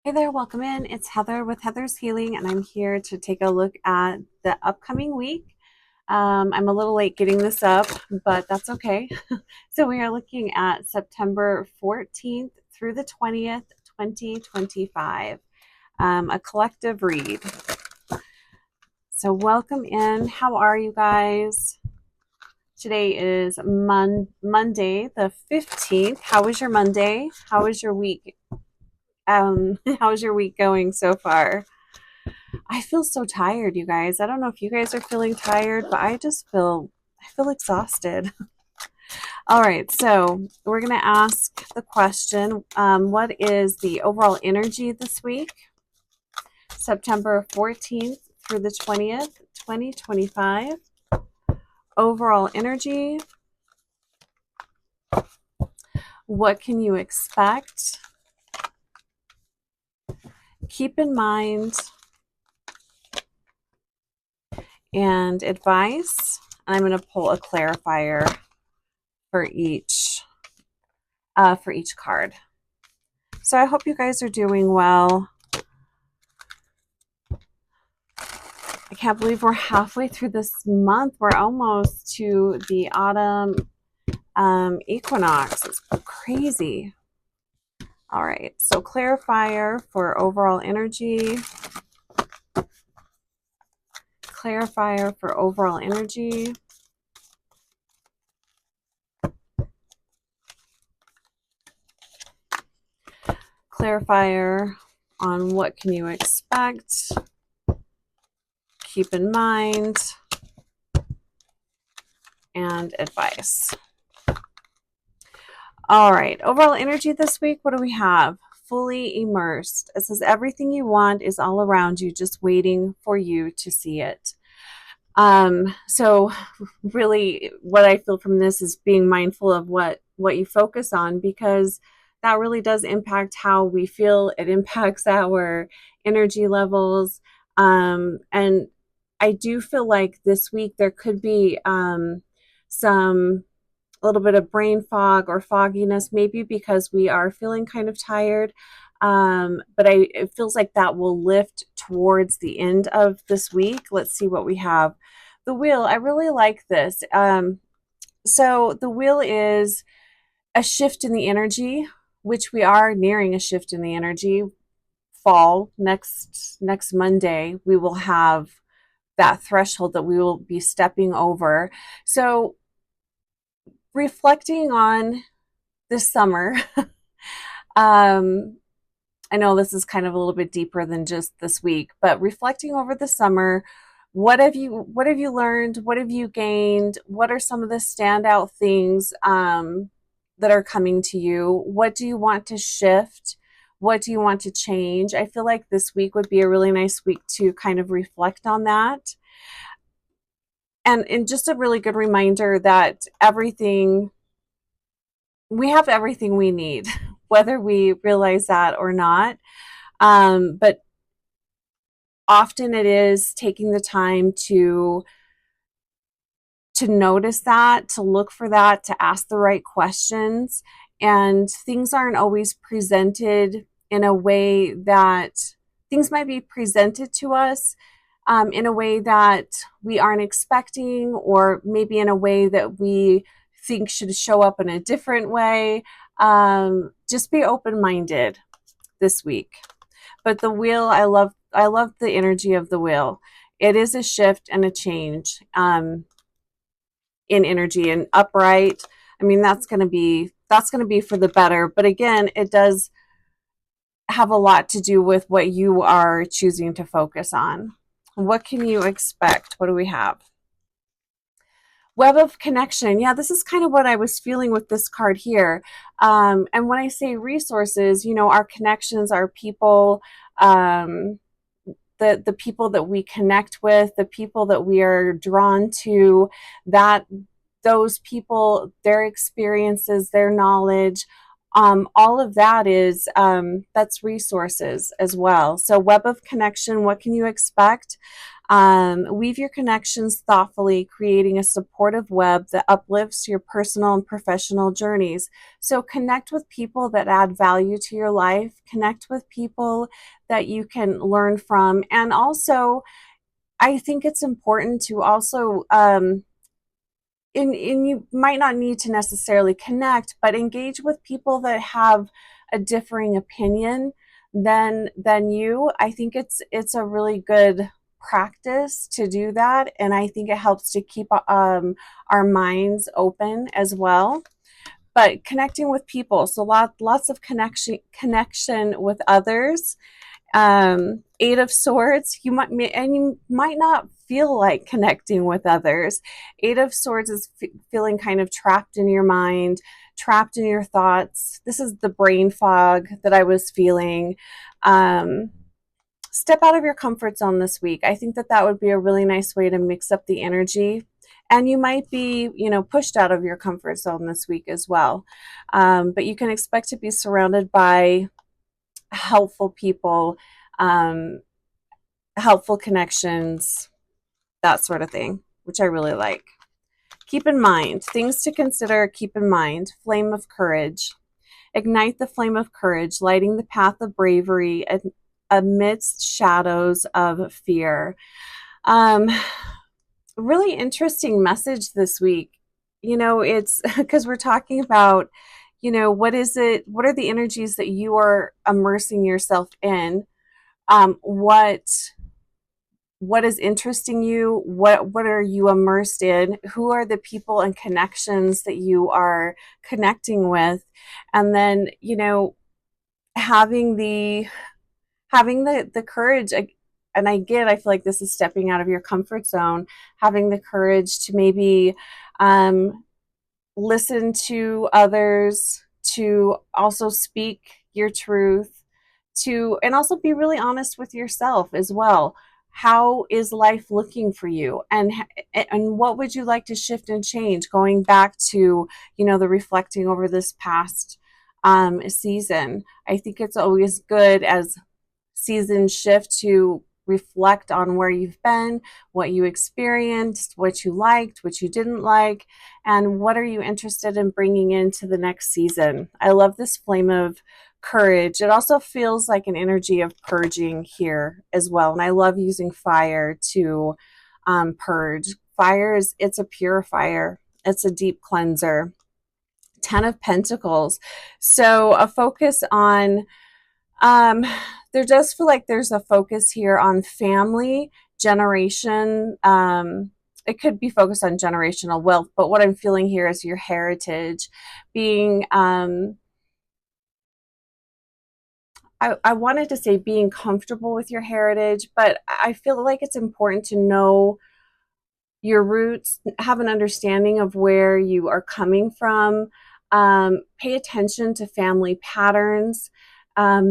Hey there, welcome in. It's Heather with Heather's Healing, and I'm here to take a look at the upcoming week. I'm a little late getting this up, but that's okay. So, we are looking at September 14th through the 20th, 2025, a collective read. So, welcome in. How are you guys? Today is Monday, the 15th. How was your Monday? How was your week? How's your week going so far? I feel so tired, you guys. I don't know if you guys are feeling tired, but I feel exhausted. All right, so we're going to ask the question, what is the overall energy this week? September 14th through the 20th, 2025. Overall energy. What can you expect? Keep in mind and advice. I'm going to pull a clarifier for each card. So I hope you guys are doing well. I can't believe we're halfway through this month. We're almost to the autumn equinox. It's crazy. All right, so clarifier for overall energy. Clarifier for overall energy. Clarifier on what can you expect. Keep in mind. And advice. All right, overall energy this week, what do we have? Fully immersed. It says everything you want is all around you, just waiting for you to see it. So really what I feel from this is being mindful of what you focus on, because that really does impact how we feel. It impacts our energy levels. And I do feel like this week there could be some a little bit of brain fog or fogginess, maybe because we are feeling kind of tired. But it feels like that will lift towards the end of this week. Let's see what we have. The wheel, I really like this. So the wheel is a shift in the energy, which we are nearing a shift in the energy. Fall, next Monday, we will have that threshold that we will be stepping over. So reflecting on this summer, I know this is kind of a little bit deeper than just this week, but reflecting over the summer, what have you learned? What have you gained? What are some of the standout things that are coming to you? What do you want to shift? What do you want to change? I feel like this week would be a really nice week to kind of reflect on that. And just a really good reminder that we have everything we need, whether we realize that or not. But often it is taking the time to notice that, to look for that, to ask the right questions. And things aren't always presented in a way that things might be presented to us in a way that we aren't expecting, or maybe in a way that we think should show up in a different way. Just be open-minded this week. But the wheel, I love the energy of the wheel. It is a shift and a change in energy, and upright. I mean, that's going to be for the better. But again, it does have a lot to do with what you are choosing to focus on. What can you expect? What do we have? Web of connection. Yeah, this is kind of what I was feeling with this card here. And when I say resources, our connections, our people, the people that we connect with, the people that we are drawn to, that those people, their experiences, their knowledge, all of that is that's resources as well. So web of connection, what can you expect? Weave your connections thoughtfully, creating a supportive web that uplifts your personal and professional journeys. So connect with people that add value to your life, connect with people that you can learn from. And also, I think it's important to also, and you might not need to necessarily connect, but engage with people that have a differing opinion than you. I think it's a really good practice to do that, and I think it helps to keep our minds open as well. But connecting with people, so lots of connection with others. Eight of Swords, you might not feel like connecting with others. Eight of Swords is feeling kind of trapped in your mind, trapped in your thoughts. This is the brain fog that I was feeling. Step out of your comfort zone this week. I think that that would be a really nice way to mix up the energy. And you might be, pushed out of your comfort zone this week as well. But you can expect to be surrounded by helpful people, um, helpful connections, that sort of thing, which I really like. Keep in mind, things to consider, keep in mind, flame of courage. Ignite the flame of courage, lighting the path of bravery amidst shadows of fear. Um, Really interesting message this week. It's because we're talking about, what is it? What are the energies that you are immersing yourself in? What is interesting you? What are you immersed in? Who are the people and connections that you are connecting with? And then, having the courage, and I feel like this is stepping out of your comfort zone, having the courage to maybe listen to others, to also speak your truth, and also be really honest with yourself as well. How is life looking for you, and what would you like to shift and change, going back to the reflecting over this past season. I think it's always good as seasons shift to reflect on where you've been, what you experienced, what you liked, what you didn't like, and what are you interested in bringing into the next season. I love this flame of courage. It also feels like an energy of purging here as well. And I love using fire to purge. It's a purifier. It's a deep cleanser. 10 of Pentacles. So a focus on um, there does feel like there's a focus here on family, generation. It could be focused on generational wealth, but what I'm feeling here is your heritage being, I wanted to say being comfortable with your heritage, but I feel like it's important to know your roots, have an understanding of where you are coming from, pay attention to family patterns.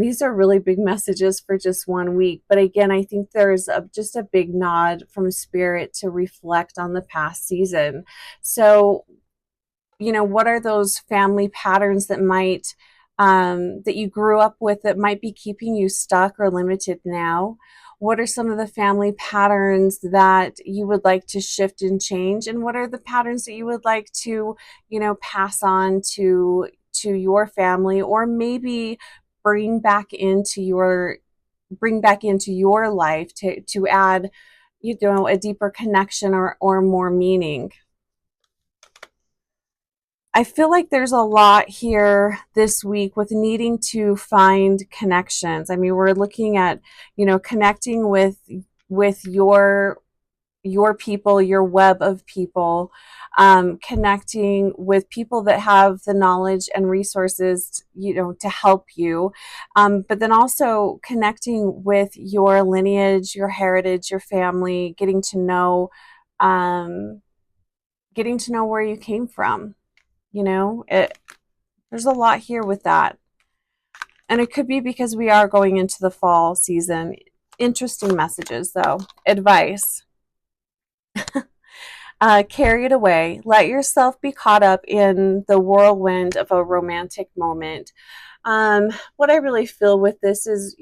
These are really big messages for just 1 week. But again, I think there's just a big nod from spirit to reflect on the past season. So, what are those family patterns that you grew up with that might be keeping you stuck or limited now? What are some of the family patterns that you would like to shift and change? And what are the patterns that you would like to, pass on to your family, or maybe bring back into your life to add, a deeper connection or more meaning? I feel like there's a lot here this week with needing to find connections. I mean, we're looking at, connecting with your people, your web of people, connecting with people that have the knowledge and resources, to help you. But then also connecting with your lineage, your heritage, your family, um, getting to know where you came from. There's a lot here with that. And it could be because we are going into the fall season. Interesting messages, though. Advice. carried away. Let yourself be caught up in the whirlwind of a romantic moment. What I really feel with this is,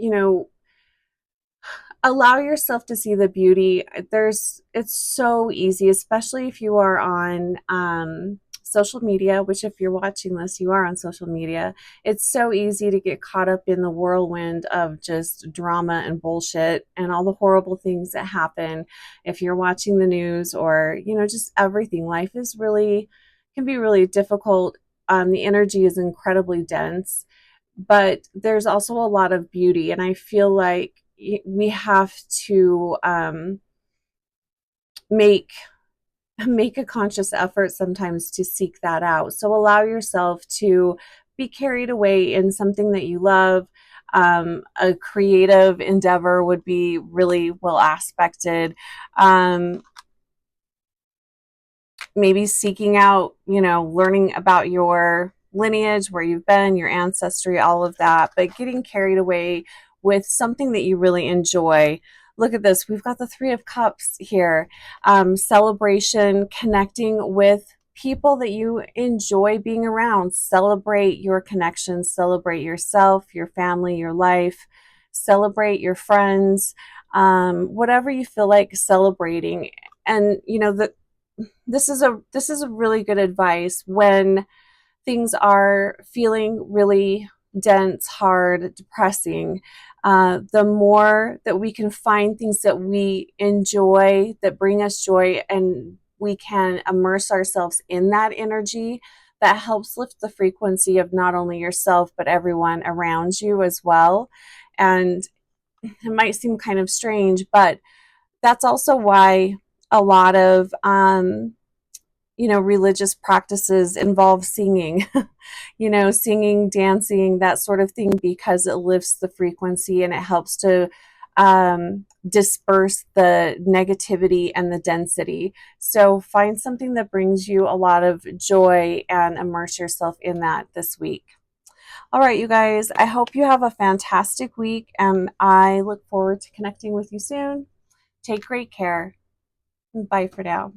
allow yourself to see the beauty. It's so easy, especially if you are on social media, which if you're watching this, you are on social media. It's so easy to get caught up in the whirlwind of just drama and bullshit and all the horrible things that happen. If you're watching the news or, just everything, life is really, can be really difficult. The energy is incredibly dense, but there's also a lot of beauty. And I feel like we have to make a conscious effort sometimes to seek that out. So allow yourself to be carried away in something that you love. A creative endeavor would be really well aspected. Maybe seeking out, learning about your lineage, where you've been, your ancestry, all of that, but getting carried away with something that you really enjoy. Look at this. We've got the Three of Cups here. Celebration, connecting with people that you enjoy being around. Celebrate your connections, celebrate yourself, your family, your life, celebrate your friends, whatever you feel like celebrating. And, this is a really good advice when things are feeling really dense, hard, depressing. The more that we can find things that we enjoy, that bring us joy, and we can immerse ourselves in that energy, that helps lift the frequency of not only yourself, but everyone around you as well. And it might seem kind of strange, but that's also why a lot of religious practices involve singing, singing, dancing, that sort of thing, because it lifts the frequency and it helps to disperse the negativity and the density. So find something that brings you a lot of joy and immerse yourself in that this week. All right, you guys, I hope you have a fantastic week, and I look forward to connecting with you soon. Take great care. Bye for now.